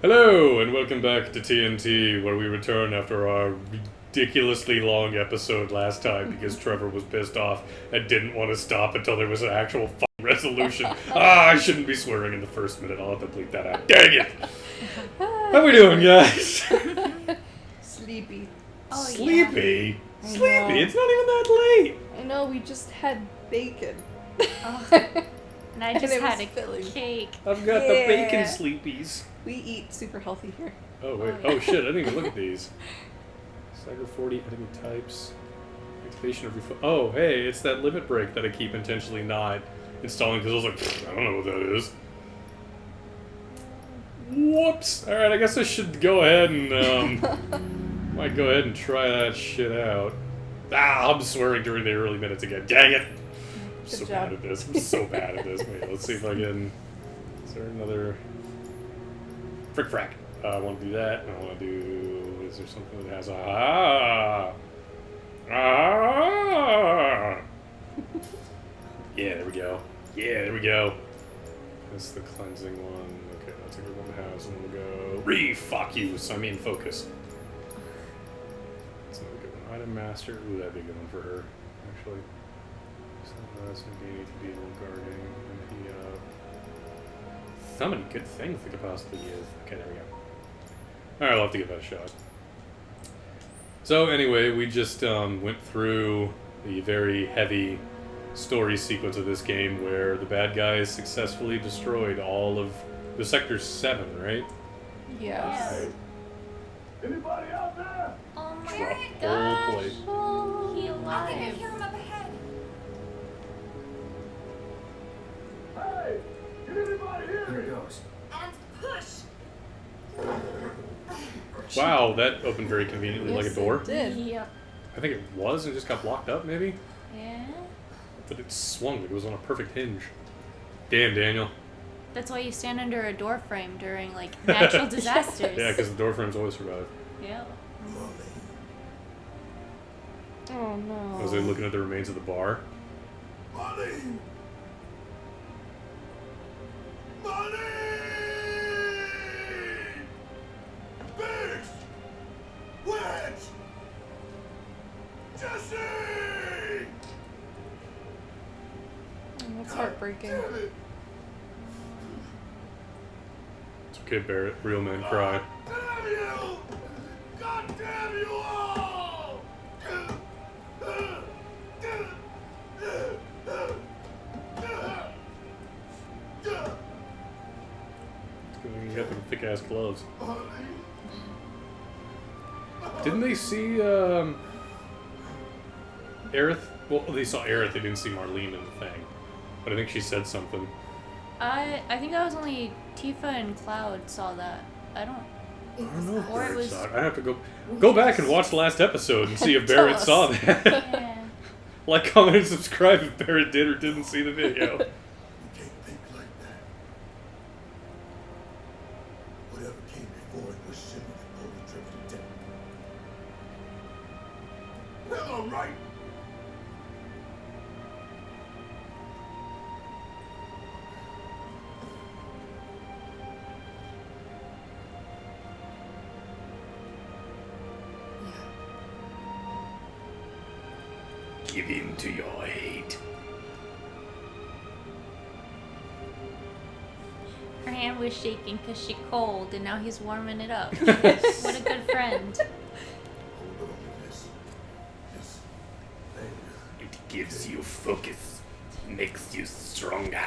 Hello, and welcome back to TNT, where we return after our ridiculously long episode last time because Trevor was pissed off and didn't want to stop until there was an actual fucking resolution. I shouldn't be swearing in the first minute. I'll have to bleep that out. Dang it! How we doing, guys? Sleepy. Oh, Sleepy? I Sleepy? know. It's not even that late. I know, we just had bacon. And I And just it had was a filling. cake. I've got the bacon Yeah. sleepies. We eat super healthy here. Oh, wait. Oh, yeah. Oh, shit. I didn't even look at these. Cyber 40 enemy types. Activation of oh, hey, it's that limit break that I keep intentionally not installing because I was like, I don't know what that is. Whoops. Alright, I guess I should go ahead and, might go ahead and try that shit out. Ah, I'm swearing during the early minutes again. Dang it! I'm so Good bad job. at this. I'm so bad at this. Wait, let's see if I can... Is there another... Frick frack. I want to do that. I want to do... Is there something that has a... Yeah, there we go. Yeah, there we go. That's the cleansing one. Okay, that's a good one to have. So we'll go... Fuck you! So I mean focus. That's another good one. Item master. Ooh, that'd be a good one for her, actually. So that's going to be a little guarding. And he, so many good things they could possibly use. Okay, there we go. Alright, I'll have to give that a shot. So anyway, we just went through the very heavy story sequence of this game where the bad guys successfully destroyed all of the Sector 7, right? Yes. Right. Anybody out there? Oh my Drop gosh. whole plate. Oh, he I think I alive. hear him up ahead. Hey, can anybody hear Here me? it goes. And push. Wow, that opened very conveniently like a Yes, door. it did. Yep. I think it was and just got blocked up, maybe? Yeah. But it swung like it was on a perfect hinge. Damn, Daniel. That's why you stand under a door frame during like natural disasters. Yeah, because the door frames always survive. Yep. Oh no. Was they looking at the remains of the bar? Money! Money! Biggs! Wedge! Jesse! That's heartbreaking. Damn it! It's okay, Barrett. Real men cry. Damn you! God damn you all! You got them thick ass gloves. Money! Didn't they see Aerith? Well, they saw Aerith. They didn't see Marlene in the thing. But I think she said something. I think that was only Tifa and Cloud saw that. I don't. I don't know if Or it Barrett was- saw it. I have to go back and watch the last episode and see if Tell Barrett us. saw that. Yeah. Like, comment, and subscribe if Barrett did or didn't see the video. You can't think like that. Whatever came before it was shit that pulled the trigger to death. Hello, right? Give in to your hate. Her hand was shaking because she cold, and now he's warming it up. What a good friend. Hold on to this. This anger. It gives you focus, makes you stronger.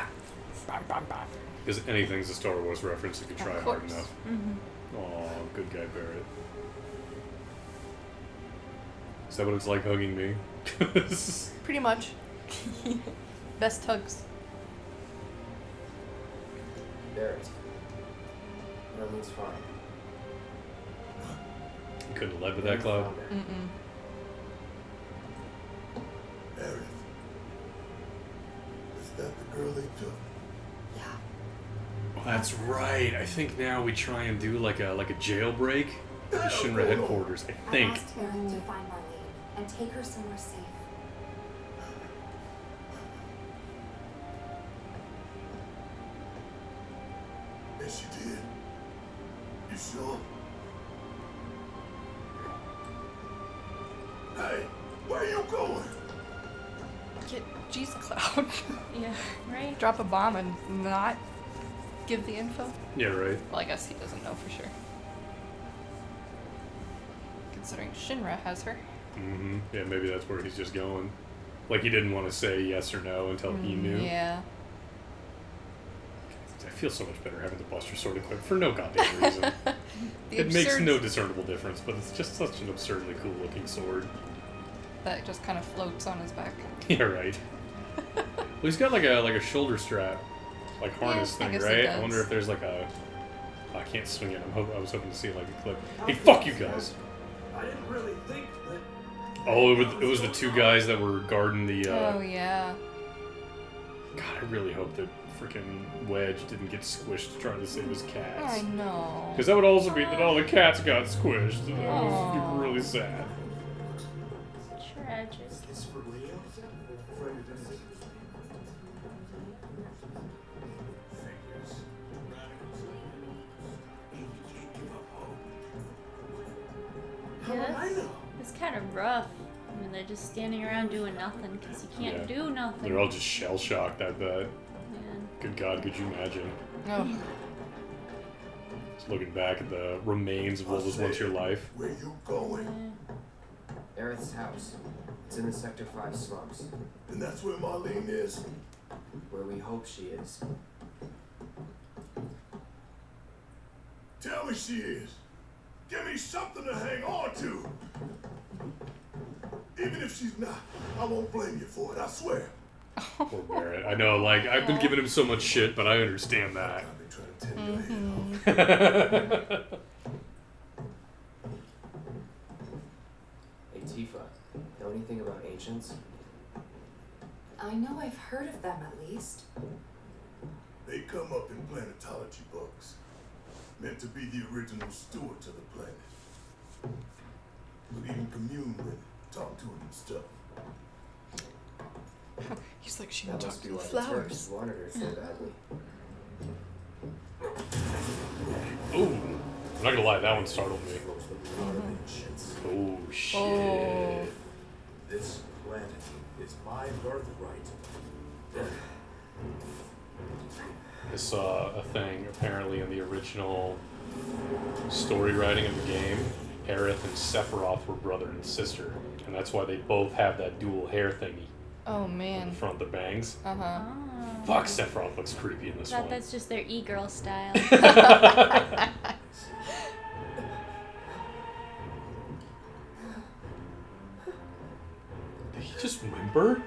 Because anything's a Star Wars reference if you try Of hard course. enough. Mm-hmm. Aw, good guy Barrett. Is that what it's like hugging me? Pretty much. Best hugs. Barrett. Marlene's fine. You couldn't have led with that, Cloud. Mm-mm. Aerith. Is that the girl they took? Yeah. Oh, that's right. I think now we try and do like a jailbreak at the Shinra headquarters. I I think. asked Aerith to find Marlene and take her somewhere safe. Yes, you did. sure? Hey, where you going? Jeez, Cloud. Yeah, right? Drop a bomb and not give the info? Yeah, right. Well, I guess he doesn't know for sure. Considering Shinra has her. Mm-hmm. Yeah, maybe that's where he's just going. Like, he didn't want to say yes or no until he knew. Yeah. I feel so much better having the Buster Sword equipped for no goddamn reason. The It makes absurd no discernible difference, but it's just such an absurdly cool looking sword. that just kind of floats on his back. Yeah, right. Well, he's got like a shoulder strap, like harness I thing, guess it right? I does. wonder if there's like a. I can't swing it. I was hoping to see like a clip. Hey, fuck you guys! I didn't really think that. Oh, it was the two guys that were guarding the. Oh, yeah. God, I really hope that freaking Wedge didn't get squished trying to save his cats. I know. Because that would also mean that all the cats got squished. And that would Aw. be really sad. Tragic. It's for real? Yeah, it's kind of rough. I mean, they're just standing around doing nothing because you can't Yeah. do nothing. They're all just shell shocked, I bet. Man. Good God, could you imagine? Oh. Just looking back at the remains of what was once your life. Where you going? Yeah. Aerith's house. It's in the Sector 5 slums, And that's where Marlene is? where we hope she is. Tell me she is. Give me something to hang on to. Even if she's not, I won't blame you for it, I swear. Poor Barrett. I know, like, I've been giving him so much shit, but I understand that. I've been trying to tell you that. Hey, Tifa, know anything about ancients? I know I've heard of them at least. They come up in planetology books. Meant to be the original stewards of the planet. Would even commune with it, talk to it and stuff. He's like, she That can talk must be to the why the Turks flowers. wanted her so badly. Ooh. I'm not gonna lie, that one startled me. Oh, shit. Oh. This planet is my birthright. I saw a thing, apparently, in the original story writing of the game. Aerith and Sephiroth were brother and sister, and that's why they both have that dual hair thingy Oh, in man. front of their bangs. Uh-huh. Oh. Fuck, Sephiroth looks creepy in this Thought one. that's just their e-girl style. Did he just whimper?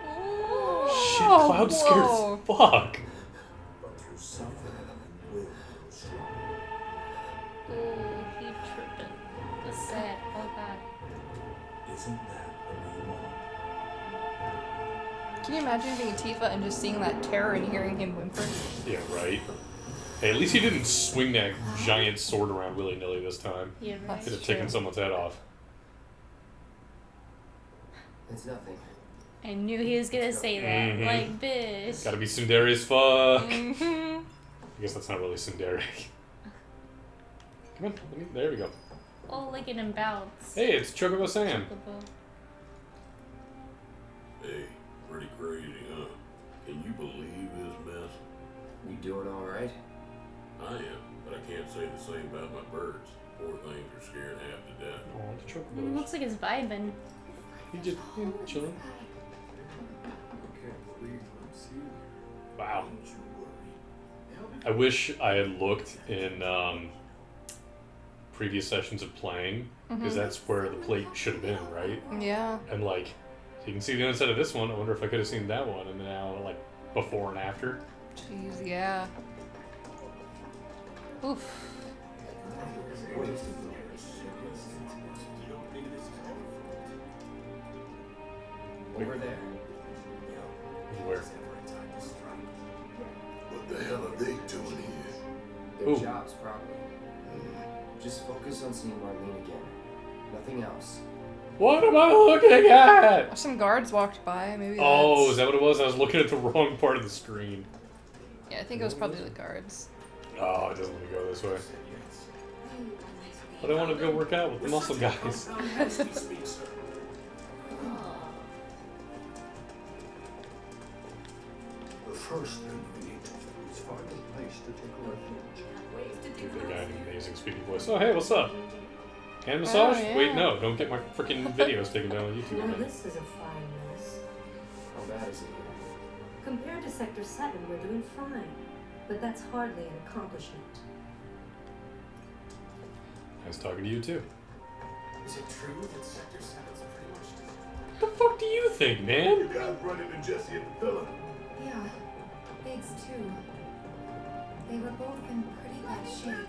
Oh, Shit, Cloud's scared whoa. as fuck. But through suffering, we will grow strong. Ooh, he tripping. That's sad. Oh god. Isn't that what we want? Can you imagine being Tifa and just seeing that terror and hearing him whimper? Yeah, right. Hey, at least he didn't swing that giant sword around willy-nilly this time. Yeah, right. Could have True. taken someone's head off. It's nothing. I knew he was gonna say that. Mhm. Like, bitch. Gotta be tsundere as fuck. Mm-hmm. I guess that's not really tsundere. Come on, there we go. Oh, look at him bounce. Hey, it's Chocobo Sam. Chocobo. Hey, pretty crazy, huh? Can you believe this mess? You doing alright? I am, but I can't say the same about my birds. Poor things are scared half to death. Oh, the Mm, Chocobos. looks like it's vibing. He just chilling. I can't believe I'm seeing you. Wow. Don't you worry. I wish I had looked in previous sessions of playing, because that's where the plate should have been, right? Yeah. And like, so you can see the inside of this one. I wonder if I could have seen that one, and now like before and after. Jeez, yeah. Oof. Over there. Where? What the hell are they doing here? Their Ooh. jobs, probably. Just focus on seeing Marlene again. Nothing else. What am I looking at? Some guards walked by, maybe Oh, that's... is that what it was? I was looking at the wrong part of the screen. Yeah, I think it was probably the guards. Oh, it doesn't let me go this way. But I want to go work out with the muscle guys. The first thing we need to do is find a place to take refuge. Give the guy an amazing speaking voice. Oh, hey, what's up? Hand massage? yeah. Wait, no, don't get my freaking videos taken down on YouTube Now again. this is a fine mess. How bad is it here? Compared to Sector 7, we're doing fine. But that's hardly an accomplishment. Nice talking to you, too. Is it true that Sector 7's pretty much What the fuck do you think, man? You guys run into Jesse at the pillar. Yeah, Biggs too. They were both in pretty bad shape.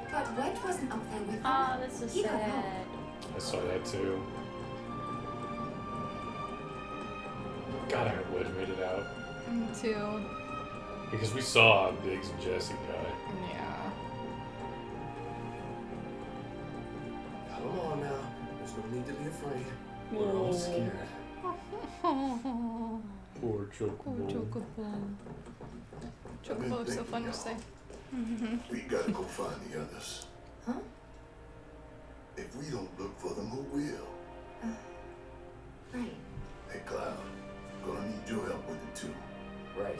But Wedge wasn't up there with them. Oh, this is He got sad. help. I saw that, too. God, I hope Wedge made it out. Me too. Because we saw Biggs and Jesse die. Yeah. Come on now. There's no need to be afraid. We're all scared. Poor Chocobo. Chocobo. Chocobo is so fun to say. We gotta go find the others. Huh? If we don't look for them, who will? Right. Hey, Cloud, gonna need your help with it too. Right.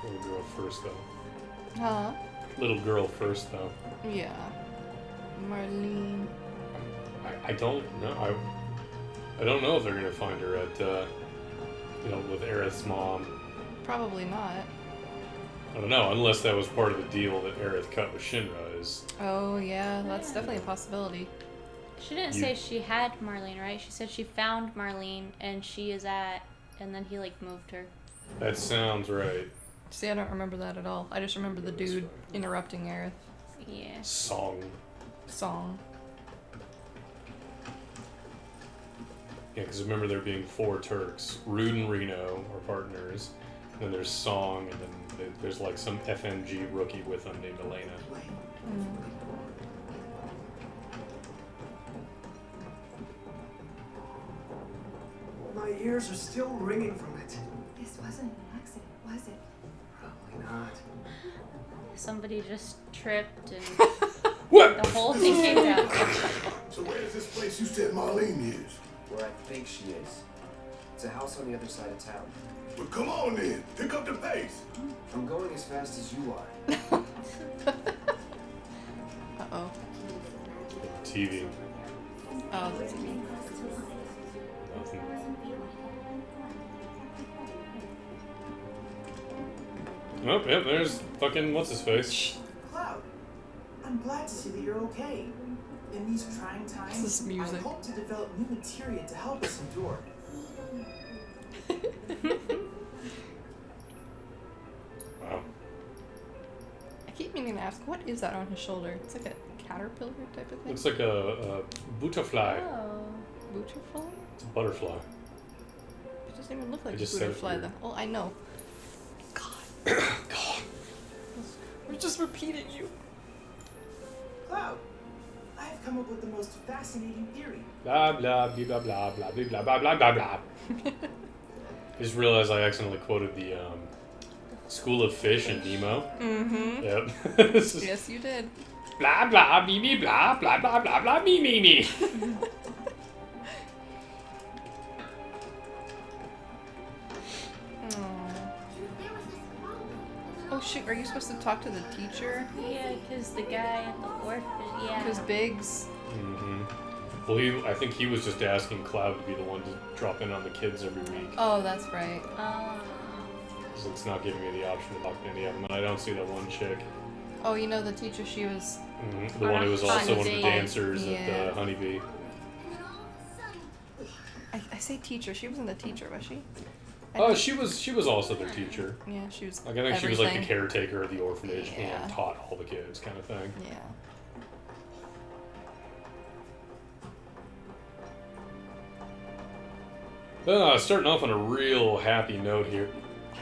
Little girl first, though. Huh? Little girl first, though. Yeah. Marlene. I don't know. I don't know if they're gonna find her at, with Aerith's mom. Probably not. I don't know, unless that was part of the deal that Aerith cut with Shinra. Is Oh, yeah. That's definitely a possibility. She didn't say she had Marlene, right? She said she found Marlene and she is at, and then he like moved her. that sounds right. See, I don't remember that at all. I just remember the dude interrupting Aerith. Yeah. Song. Song. Yeah, because remember there being 4 Turks. Rude and Reno are partners. Then there's Song, and then there's like some FMG rookie with them named Elena. My ears are still ringing from it. This wasn't an accident, was it? Probably not. Somebody just tripped and What? the whole thing came down. So where's this place you said Marlene is? Where I think she is. It's a house on the other side of town. Well, come on then, pick up the pace. I'm going as fast as you are. Uh-oh. TV. Oh, the TV. Nothing. Oh, yep, there's fucking what's-his-face. Cloud, I'm glad to see that you're okay. In these trying times, This music. I hope to develop new materia to help us endure. Wow. I keep meaning to ask, what is that on his shoulder? It's like a caterpillar type of thing? Looks like a butterfly. Oh. Butterfly? It's a butterfly. It doesn't even look like I a just said it butterfly weird. though. Well, I know. God. We're just repeating you. Cloud, I have come up with the most fascinating theory. Blah blah blah blah blah blah blah blah blah blah blah. I just realized I accidentally quoted the School of Fish and Nemo. Mm-hmm. Yep. This is Yes, you did. blah blah me me blah blah blah blah blah me me me. Oh shoot, are you supposed to talk to the teacher? Yeah, because the guy at the orphan, yeah. Because Biggs. Mm-hmm. Well, I think he was just asking Cloud to be the one to drop in on the kids every week. Oh, that's right. So it's not giving me the option to talk to any of them, and I don't see that one chick. Oh, you know the teacher, she was... The one who was also one of the Honeybee. dancers Yeah. at the Honeybee. I say teacher, she wasn't the teacher, was she? I Oh, think- she was also their teacher. Yeah, she was Like I think she was like the everything. caretaker of the orphanage Yeah. and taught all the kids, kind of thing. Yeah. Starting off on a real happy note here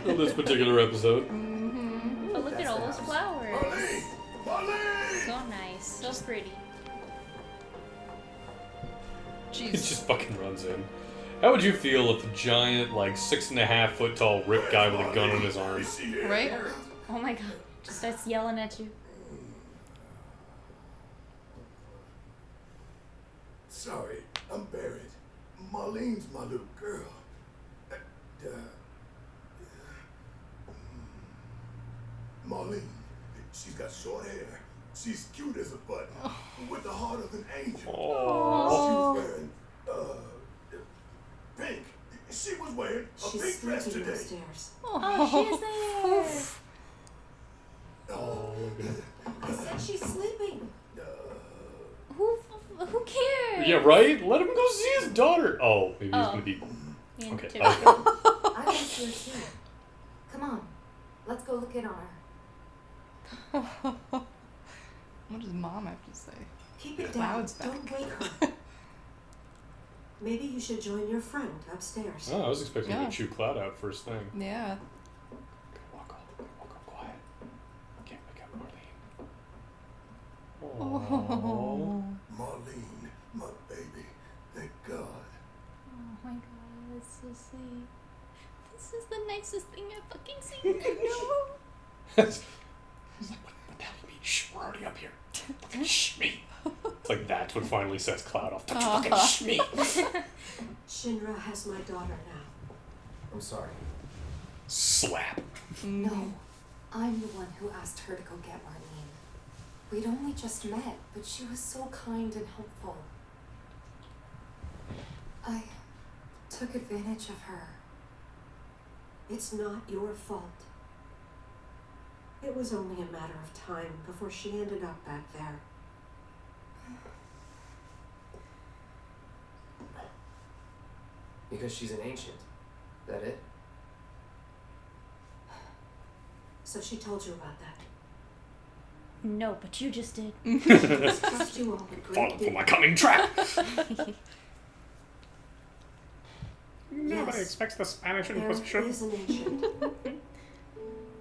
of this particular episode. Mm-hmm. Oh, look at all those flowers. Marlene! Marlene! So nice, so pretty. He Jeez. just fucking runs in. How would you feel if a giant, like 6.5 foot tall rip guy with a gun on his arm? Is she here? Right? Oh my god. Just starts yelling at you. Sorry, I'm buried. Marlene's my little girl. Marlene, she's got short hair. She's cute as a button, with the heart of an angel. Oh. She was wearing, pink. She was wearing a She's pink dress sleeping today. upstairs. Oh, she's there. Oh, I said she's sleeping. Who cares? Yeah, right? Let him go see his daughter. Oh, maybe he's Oh. gonna be. Me Okay. too. I miss her too. Come on, let's go look in on her. What does mom have to say? Keep it Yeah. down. Cloud's back. Don't wake her. Maybe you should join your friend upstairs. Oh, I was expecting Yeah. to chew Cloud out first thing. Yeah. Walk up quiet. Can't wake up Marlene. Oh. Marlene, my baby. Thank God. Oh my god, that's so sweet. This is the nicest thing I've fucking seen. I know. He's like, what the hell do you mean? Shh, we're already up here. Fucking shh me. It's like that's what finally sets Cloud off. Don't you fucking shh me. Shinra has my daughter now. I'm sorry. Slap. No, I'm the one who asked her to go get Marlene. We'd only just met, but she was so kind and helpful. I took advantage of her. It's not your fault. It was only a matter of time before she ended up back there. Because she's an ancient. That it? So she told you about that. No, but you just did. Trust you all a great Falling for deal. my cunning trap. Yes. expects the Spanish There is an ancient.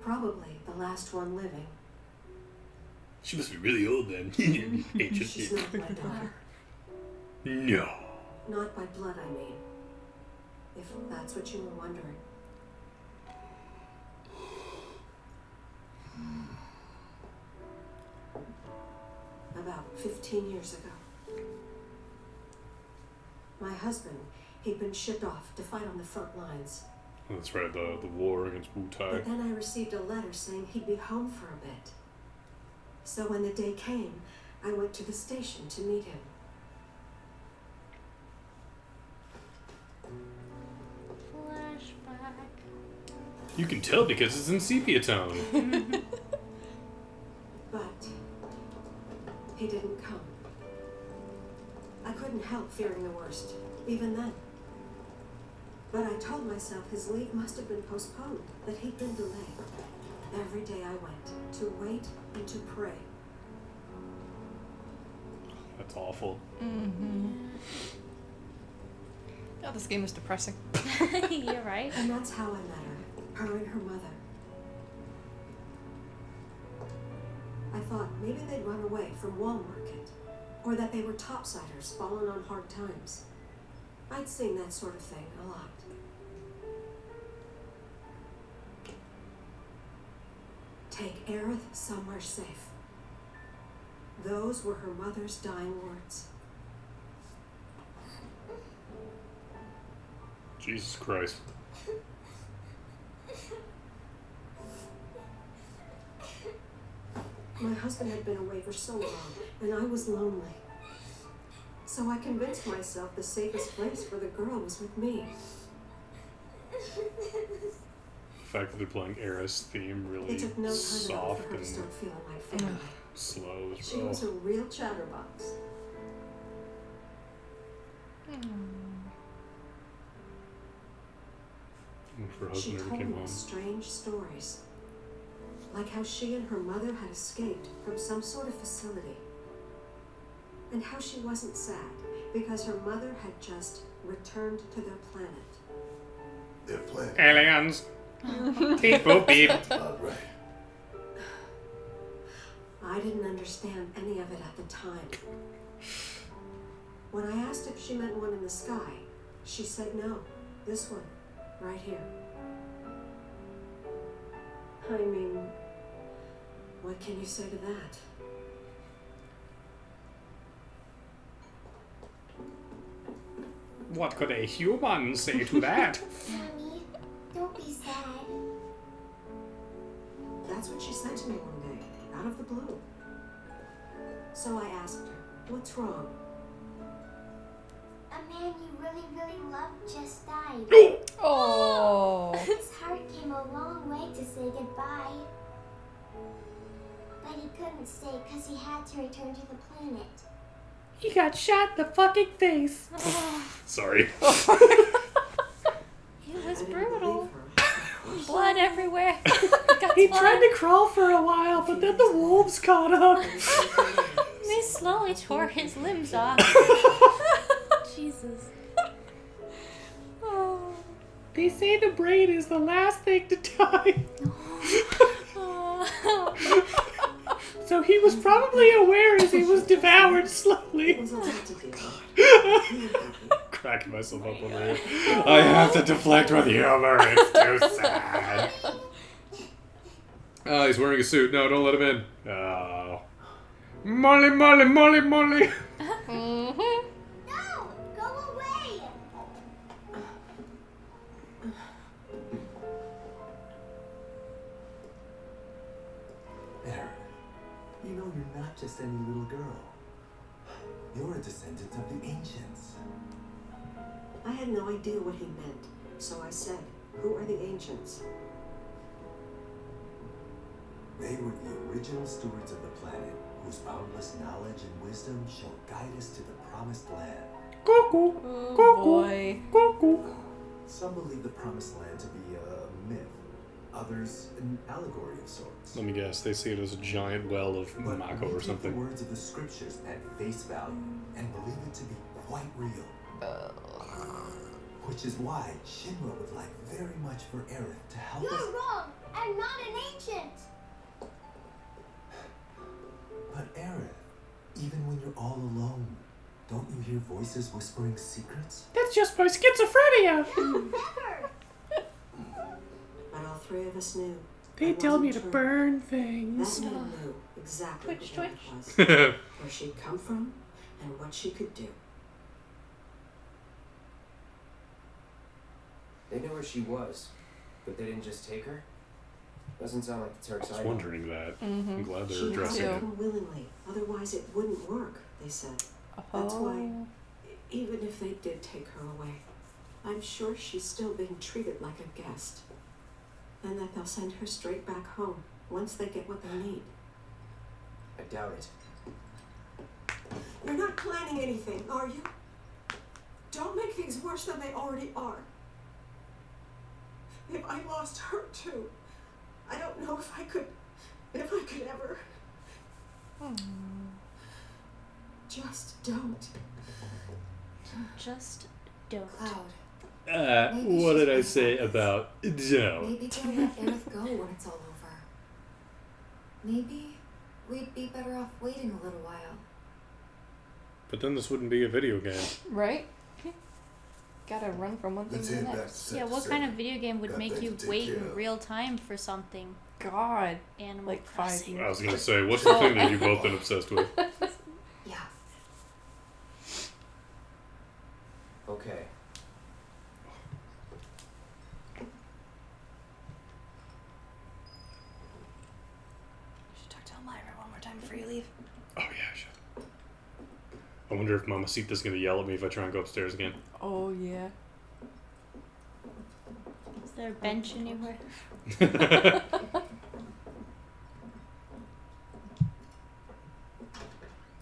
Probably the last one living. She must be really old then. She's not my daughter. No. Not by blood, I mean. If that's what you were wondering. About 15 years ago. My husband, he'd been shipped off to fight on the front lines. That's right, the war against Wu Tai. But then I received a letter saying he'd be home for a bit. So when the day came, I went to the station to meet him. Flashback. You can tell because it's in sepia tone. But he didn't come. I couldn't help fearing the worst, even then. But I told myself his leave must have been postponed, that he'd been delayed. Every day I went, to wait and to pray. That's awful. Oh, this game is depressing. You're right. And that's how I met her and her mother. I thought maybe they'd run away from Wall Market, or that they were topsiders fallen on hard times. I'd seen that sort of thing a lot. Take Aerith somewhere safe. Those were her mother's dying words. Jesus Christ. My husband had been away for so long, and I was lonely. So I convinced myself the safest place for the girl was with me. The fact that they're playing Era's theme really It took no time at all soft for her to and start feeling like family. slow as She well. was a real chatterbox. Her She husband never told came me home. strange stories. Like how she and her mother had escaped from some sort of facility. And how she wasn't sad because her mother had just returned to their planet. Their planet. Aliens! Beep boop beep. That's about right. I didn't understand any of it at the time. When I asked if she meant one in the sky, She said no. This one. Right here. I mean, what can you say to that? What could a human say to that? Mommy, don't be sad. That's what she said to me one day, out of the blue. So I asked her, what's wrong? A man you really, really loved just died. Oh. His heart came a long way to say goodbye. But he couldn't stay because he had to return to the planet. He got shot in the fucking face. Sorry. It was I didn't brutal. believe her. Blood everywhere. He tried to crawl for a while, but then the wolves caught up. They slowly tore his limbs off. Jesus. Oh. They say the brain is the last thing to die. So he was probably aware as he was devoured It slowly. was all right to do. Cracking myself up over here. I have to deflect with humor. It's too sad. Oh, he's wearing a suit. No, don't let him in. Oh. Molly, Molly, Molly, Molly. Mm-hmm. No! Go away! Aaron, you know you're not just any little girl. You're a descendant of the ancients. I had no idea what he meant, so I said, who are the ancients? They were the original stewards of the planet, whose boundless knowledge and wisdom shall guide us to the promised land. Cuckoo. Oh Cuckoo. boy. Cuckoo. Some believe the promised land to be a myth, others an allegory of sorts. Let me guess. They see it as a giant well of But Mako we or take something. the words of the scriptures at face value and believe it to be quite real. Which is why Shinra would like very much for Aerith to help us. You're wrong! I'm not an ancient! But Aerith, even when you're all alone, don't you hear voices whispering secrets? That's just my schizophrenia. Never! But all three of us knew. They It tell me to wasn't true. burn That things. man knew exactly Twitch, what twitch. it was, where she'd come from, and what she could do. They knew where she was, but they didn't just take her? Doesn't sound like the I Turks was either. wondering that. Mm-hmm. I'm glad they're She had addressing to it. come willingly, otherwise it wouldn't work, they said. That's why, even if they did take her away, I'm sure she's still being treated like a guest. And that they'll send her straight back home once they get what they need. I doubt it. You're not planning anything, are you? Don't make things worse than they already are. If I lost her too, I don't know if I could ever. Just don't. Just don't. Cloud, What did I say about don't? maybe don't let Aerith go when it's all over. Maybe we'd be better off waiting a little while. But then this wouldn't be a video game. Right? Gotta run from one thing Let's to the head back to next. Sector Yeah, what 7. kind of video game would Got make things you to take wait care in of. real time for something? God. Animal Like 5 Crossing. I years. was gonna say, what's the thing that you've both been obsessed with? Yeah. Okay. You should talk to Elmira one more time before you leave. Oh yeah, I should. I wonder if Mamacita's gonna yell at me if I try and go upstairs again. Oh, yeah. Is there a bench anywhere?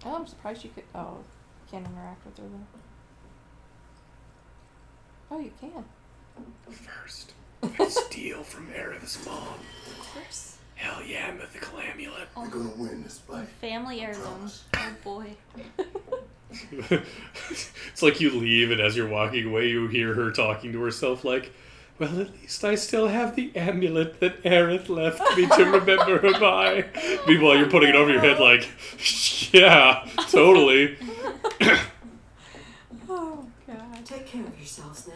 Oh, I'm surprised you could. Oh, you can't interact with her though. Oh, you can. First, I steal from Aerith's mom. Of course. Hell yeah, mythical amulet. We're gonna win this fight. Family heirloom. Promise. Oh boy. It's like you leave, and as you're walking away, you hear her talking to herself like, well, at least I still have the amulet that Aerith left me to remember her by. Meanwhile, you're putting it over your head like, yeah, totally. Oh, God. Take care of yourselves now.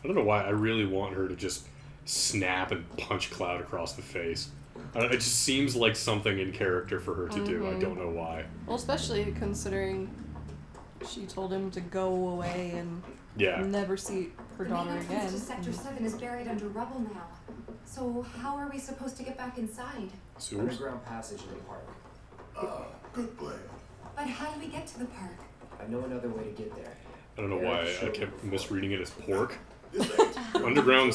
I don't know why. I really want her to just snap and punch Cloud across the face. It just seems like something in character for her to do. I don't know why. Well, especially considering she told him to go away and never see her daughter The main again. entrance to Sector 7 is buried under rubble now. So how are we supposed to get back inside? Sewers? Underground passage in the park. Good plan. But how do we get to the park? I know another way to get there. I don't know why I kept misreading it as pork. This ain't Underground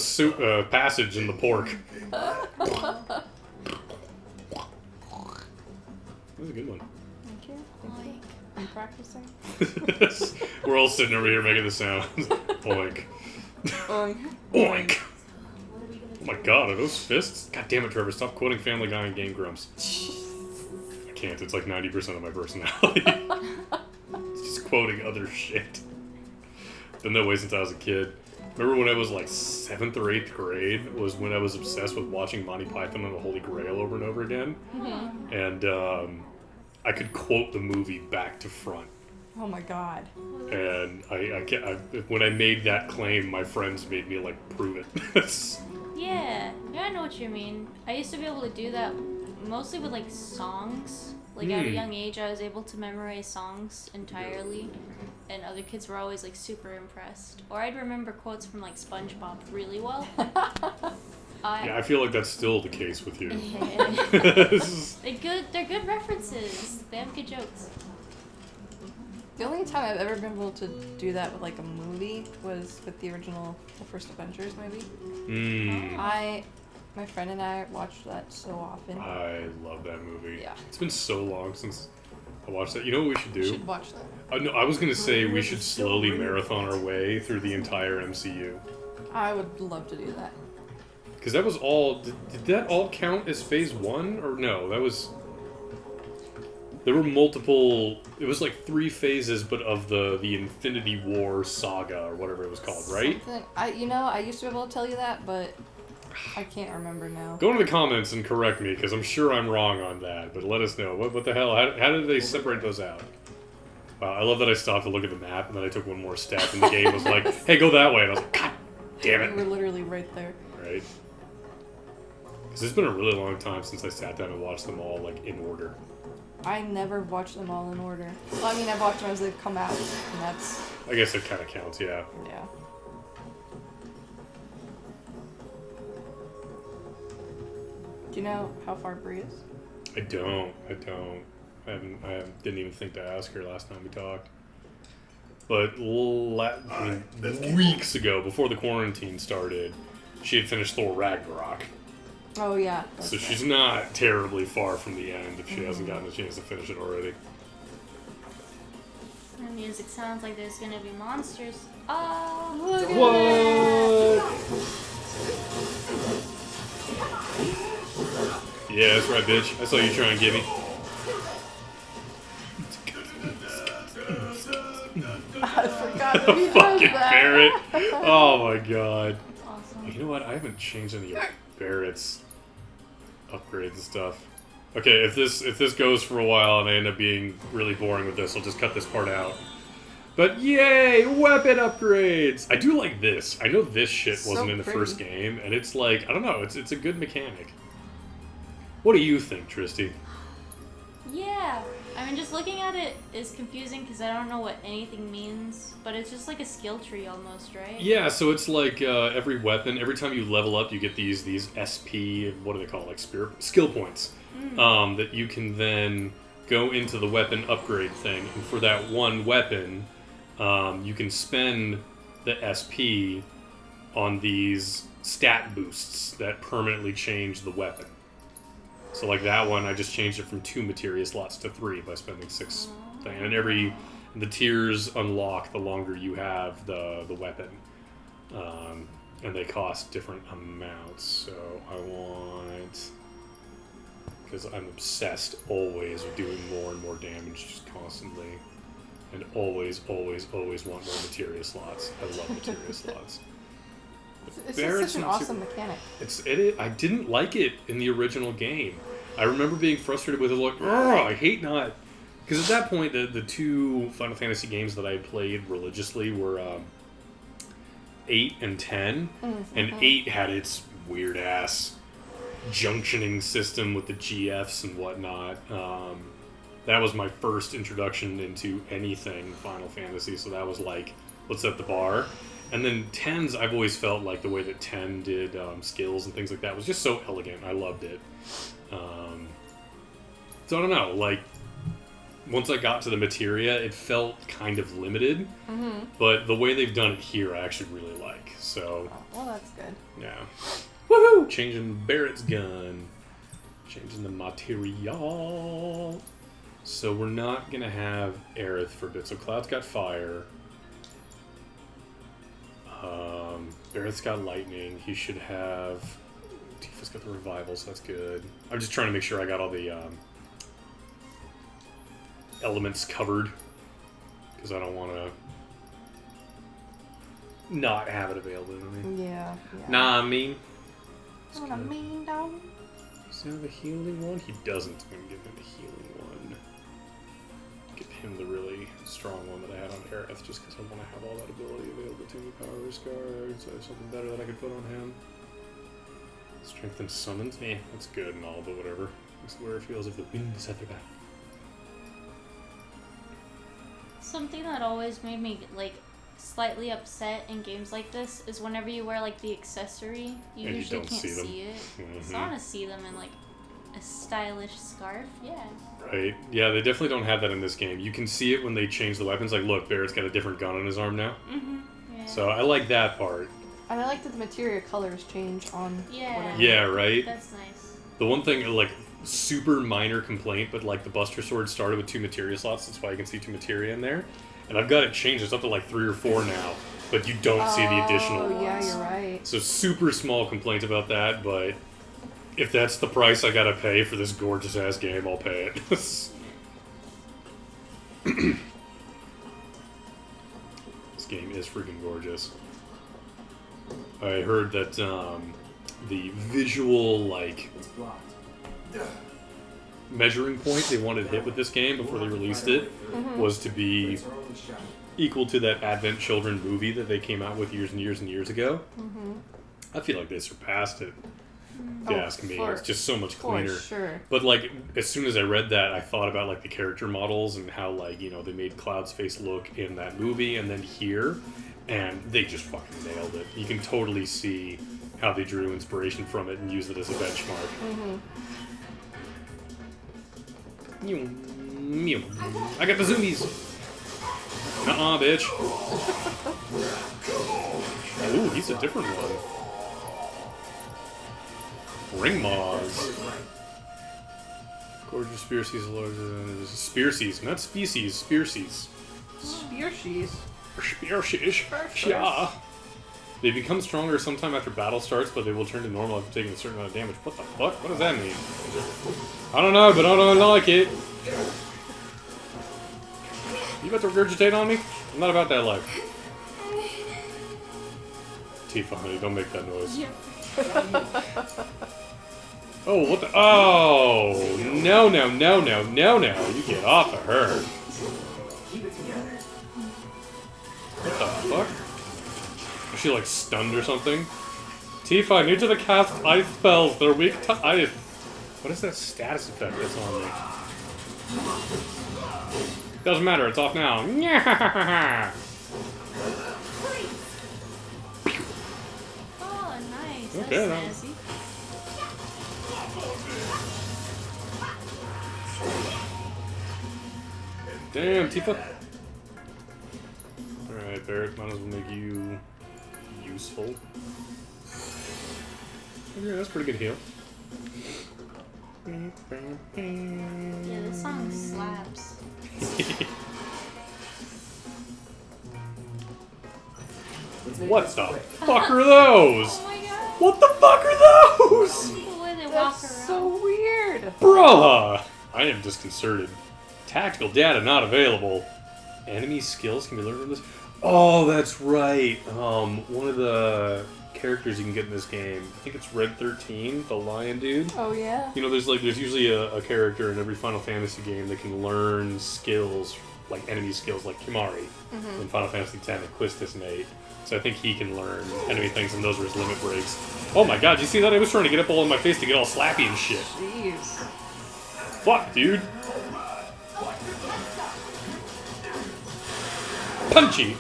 passage in the pork. That was a good one. Thank you. I'm practicing. We're all sitting over here making the sound. Oink. Oink. Oink. Oh my god, are those fists? God damn it, Trevor, stop quoting Family Guy and Game Grumps. I can't, it's like 90% of my personality. It's just quoting other shit. Been that way since I was a kid. Remember when I was like 7th or 8th grade was when I was obsessed with watching Monty Python and the Holy Grail over and over again. Mm-hmm. And I could quote the movie back to front. Oh my god. And when I made that claim, my friends made me like prove it. Yeah, I know what you mean. I used to be able to do that mostly with like songs. Like at a young age, I was able to memorize songs entirely, and other kids were always like super impressed. Or I'd remember quotes from like SpongeBob really well. Yeah, I feel like that's still the case with you. They're good references. They have good jokes. The only time I've ever been able to do that with like a movie was with the original The First Avengers movie. My friend and I watched that so often. I love that movie. Yeah. It's been so long since I watched that. You know what we should do? You should watch that. No, I was going to say we should slowly marathon our way through the entire MCU. I would love to do that. Because that was all... Did that all count as Phase 1? Or no, that was... There were multiple... It was like 3 phases, but of the Infinity War saga, or whatever it was called, right? I used to be able to tell you that, but I can't remember now. Go into the comments and correct me, because I'm sure I'm wrong on that, but let us know. What the hell? How did they separate those out? Wow, I love that I stopped to look at the map, and then I took one more step, and the game was like, hey, go that way, and I was like, God damn it. You were literally right there. Right? Because it's been a really long time since I sat down and watched them all, like, in order. I never watched them all in order. Well, I mean, I've watched them as they've come out, and that's... I guess it kind of counts, yeah. Yeah. Do you know how far Brie is? I don't. I didn't even think to ask her last time we talked. But weeks ago, before the quarantine started, she had finished Thor Ragnarok. Oh, yeah. So she's not terribly far from the end if she hasn't gotten a chance to finish it already. The music sounds like there's gonna be monsters. Oh, What? Yeah, that's right, bitch. I saw you try and get me. I forgot that he does Fucking that. Barrett. Oh my god. awesome. You know what? I haven't changed any of Barrett's upgrades and stuff. Okay, if this goes for a while and I end up being really boring with this, I'll just cut this part out. But yay, weapon upgrades! I do like this. I know this shit So wasn't in the pretty. first game, and it's like, I don't know, it's a good mechanic. What do you think, Tristy? Yeah, I mean, just looking at it is confusing because I don't know what anything means, but it's just like a skill tree almost, right? Yeah, so it's like every weapon, every time you level up, you get these SP, what do they call it, like skill points, that you can then go into the weapon upgrade thing, and for that one weapon, you can spend the SP on these stat boosts that permanently change the weapon. So like that one, I just changed it from 2 materia slots to 3 by spending 6 thing. And the tiers unlock the longer you have the weapon. And they cost different amounts. So I want, because I'm obsessed always with doing more and more damage just constantly. And always, always, always want more materia slots. I love materia slots. It's just such an awesome mechanic. I didn't like it in the original game. I remember being frustrated with it, like, I hate not Because at that point, the two Final Fantasy games that I played religiously were 8 and 10. And 8 had its weird-ass junctioning system with the GFs and whatnot. That was my first introduction into anything Final Fantasy, so that was like, let's set the bar. And then 10's, I've always felt like the way that 10 did skills and things like that was just so elegant. I loved it. So I don't know, like, once I got to the materia, it felt kind of limited. But the way they've done it here, I actually really like. So, well, that's good. yeah. Woohoo! Changing Barrett's gun. Changing the material. So we're not going to have Aerith for a bit. So Cloud's got fire. Barrett's got lightning. He should have... Tifa's got the revival, so that's good. I'm just trying to make sure I got all the elements covered. Because I don't want to not have it available to me. Yeah. Nah, I mean... What I mean, dog. Does he have a healing one? He doesn't. I'm going to give him a healing one. Give him the really strong one that I had on Aerith, just because I want to have all that ability available to me. Power Scar, so there's something better that I could put on him. Strength and summons? That's good and all, but whatever. This is where it feels if the wind is at their back. Something that always made me, like, slightly upset in games like this is whenever you wear, like, the accessory, you and usually you can't don't see it. So I want to see them in, like, a stylish scarf. Yeah. Right. Yeah, they definitely don't have that in this game. You can see it when they change the weapons. Like, look, Barrett's got a different gun on his arm now. Yeah. So I like that part. And I like that the materia colors change on whatever. Yeah, right? That's nice. The one thing, like, super minor complaint, but, like, the Buster Sword started with 2 materia slots. That's why you can see 2 materia in there. And I've got it changed. It's up to, like, 3 or 4 now. But you don't see the additional ones. Oh, yeah, you're right. So super small complaint about that, but if that's the price I gotta pay for this gorgeous-ass game, I'll pay it. This game is freaking gorgeous. I heard that the visual, like, measuring point they wanted to hit with this game before they released it was to be equal to that Advent Children movie that they came out with years and years and years ago. I feel like they surpassed it. If you ask me, it's just so much cleaner. For sure. But, like, as soon as I read that, I thought about, like, the character models and how, like, you know, they made Cloud's face look in that movie and then here, and they just fucking nailed it. You can totally see how they drew inspiration from it and used it as a benchmark. I got the zoomies! Nuh-uh, bitch. Ooh, he's a different one. Ring Moths. Gorgeous species, larger species, not species, species. Spearsies. Spearsies. Yeah. They become stronger sometime after battle starts, but they will turn to normal after taking a certain amount of damage. What the fuck? What does that mean? I don't know, but I don't like it. You about to regurgitate on me? I'm not about that life. Tifa, honey, don't make that noise. Yep. Oh, what the? Oh, no. You get off of her. What the fuck? Is she, like, stunned or something? Tifa, I need you to cast ice spells. They're weak to ice. What is that status effect that's on me? Doesn't matter, it's off now. Oh, nice. Okay, That's snazzy. Damn, Tifa. Alright, Barrett, might as well make you useful. Okay, that's a pretty good heal. Yeah, this song slaps. What the fuck are those? Oh my god. What the fuck are those? The way they walk That's around. so weird. Bruh! I am disconcerted. Tactical data not available. Enemy skills can be learned from this. Oh, that's right. One of the characters you can get in this game. I think it's Red 13, the lion dude. Oh yeah. You know, there's usually a character in every Final Fantasy game that can learn skills, like enemy skills, like Kimari in Final Fantasy X and Quistis in 8. So I think he can learn enemy things, and those are his limit breaks. Oh my god, you see that? I was trying to get up all in my face to get all slappy and shit. Jeez. Fuck, dude. Punchy.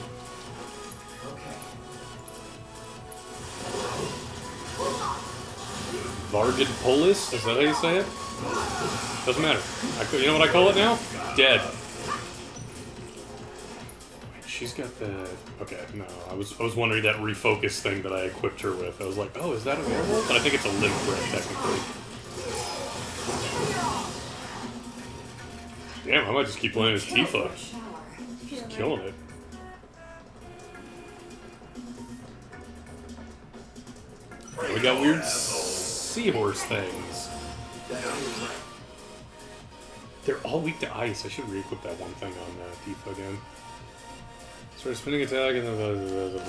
Vargid Polis? Is that how you say it? Doesn't matter. You know what I call it now? Dead. She's got the... Okay, no. I was wondering that refocus thing that I equipped her with. I was like, oh, is that available? But I think it's a limp break, technically. Damn, I might just keep playing as Tifa. She's killing it. We got weird seahorse things. They're all weak to ice. I should re-equip that one thing on Tifa again. Start spinning attack and then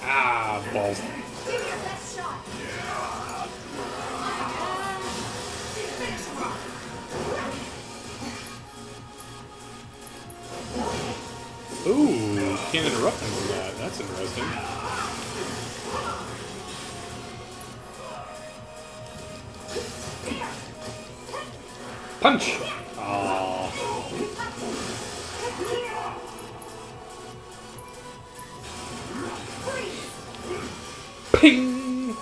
ah, balls. Ooh, can't interrupt him with that. That's interesting. Punch! Aww. Ping!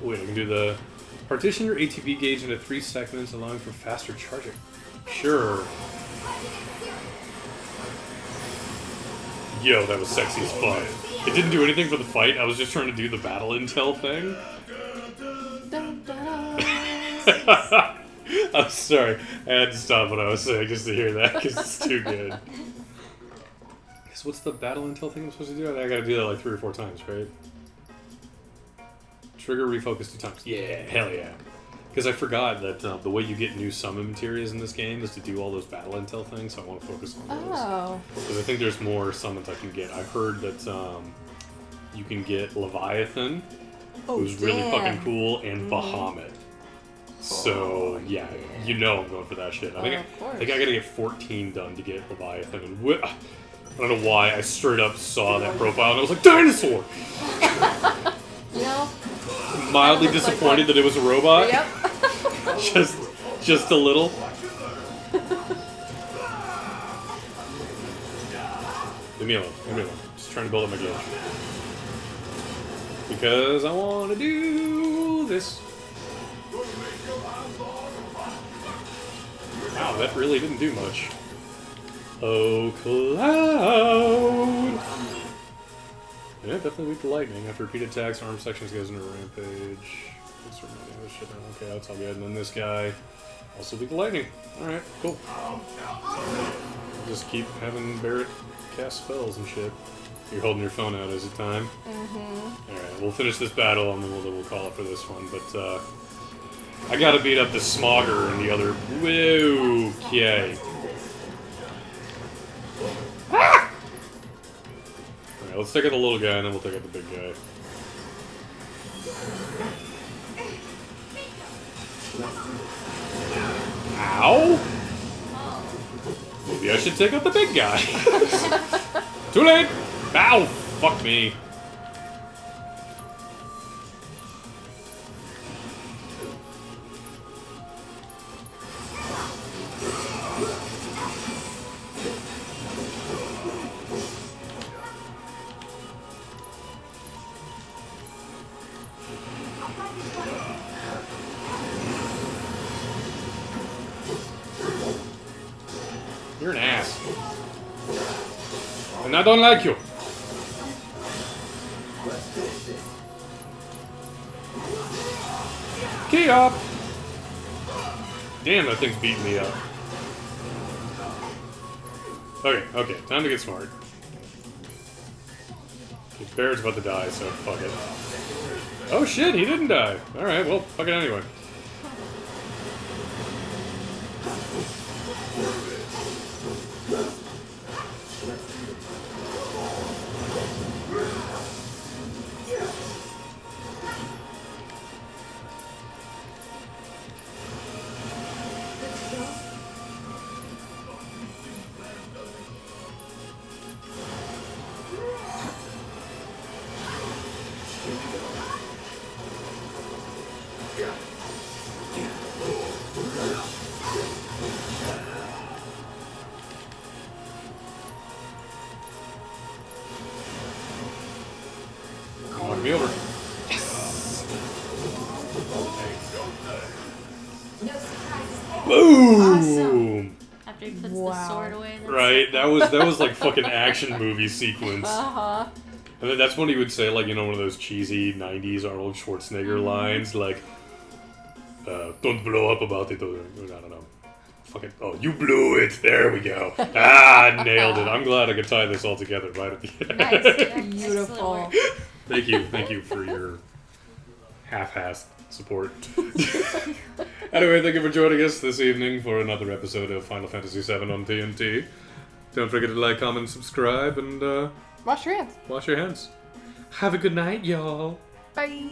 Wait, I can do the... Partition your ATB gauge into 3 segments, allowing for faster charging. Sure. Yo, that was sexy as fuck. It didn't do anything for the fight, I was just trying to do the battle intel thing. I'm sorry, I had to stop what I was saying just to hear that, because it's too good. So what's the battle intel thing I'm supposed to do? I gotta do that like 3 or 4 times, right? Trigger refocus 2 times. Yeah, hell yeah. Because I forgot that the way you get new summon materials in this game is to do all those battle intel things, so I want to focus on those. Oh. Because I think there's more summons I can get. I heard that you can get Leviathan, who's really fucking cool, and Bahamut. So, yeah, you know I'm going for that shit. I think I gotta get 14 done to get Leviathan. And I don't know why, I straight up saw that profile and I was like, dinosaur! You know? Mildly disappointed that it was a robot. Yep. just a little. Leave me alone. Leave me alone. Just trying to build up my gauge. Because I want to do this. Wow, that really didn't do much. Oh, Cloud! Yeah, definitely weak to lightning. After repeated attacks, arm sections goes into a rampage. Okay, that's all good. And then this guy, also weak to lightning. Alright, cool. Just keep having Barrett cast spells and shit. You're holding your phone out as a time. Alright, we'll finish this battle and then we'll call it for this one. But, I gotta beat up the Smogger and the other... Okay. Ah! Alright, let's take out the little guy and then we'll take out the big guy. Ow! Maybe I should take out the big guy. Too late! Ow! Fuck me. You're an ass. And I don't like you. Key up! Damn, that thing's beating me up. Okay, time to get smart. Barrett's about to die, so fuck it. Oh shit, he didn't die. Alright, well, fuck it anyway. Knock me over. No surprises there. Boom! After he puts the Wow. sword away. That's Right, that was like fucking action movie sequence. Uh-huh. And then that's when he would say, like, you know, one of those cheesy 90s Arnold Schwarzenegger lines, like, don't blow up about it, or I don't know. Fucking, oh, you blew it, there we go. Ah, nailed it. I'm glad I could tie this all together right at the end. nice. Excellent Beautiful. work. Thank you for your half-assed support. Anyway, thank you for joining us this evening for another episode of Final Fantasy VII on TNT. Don't forget to like, comment, subscribe, and Wash your hands. wash your hands. Have a good night, y'all. Bye.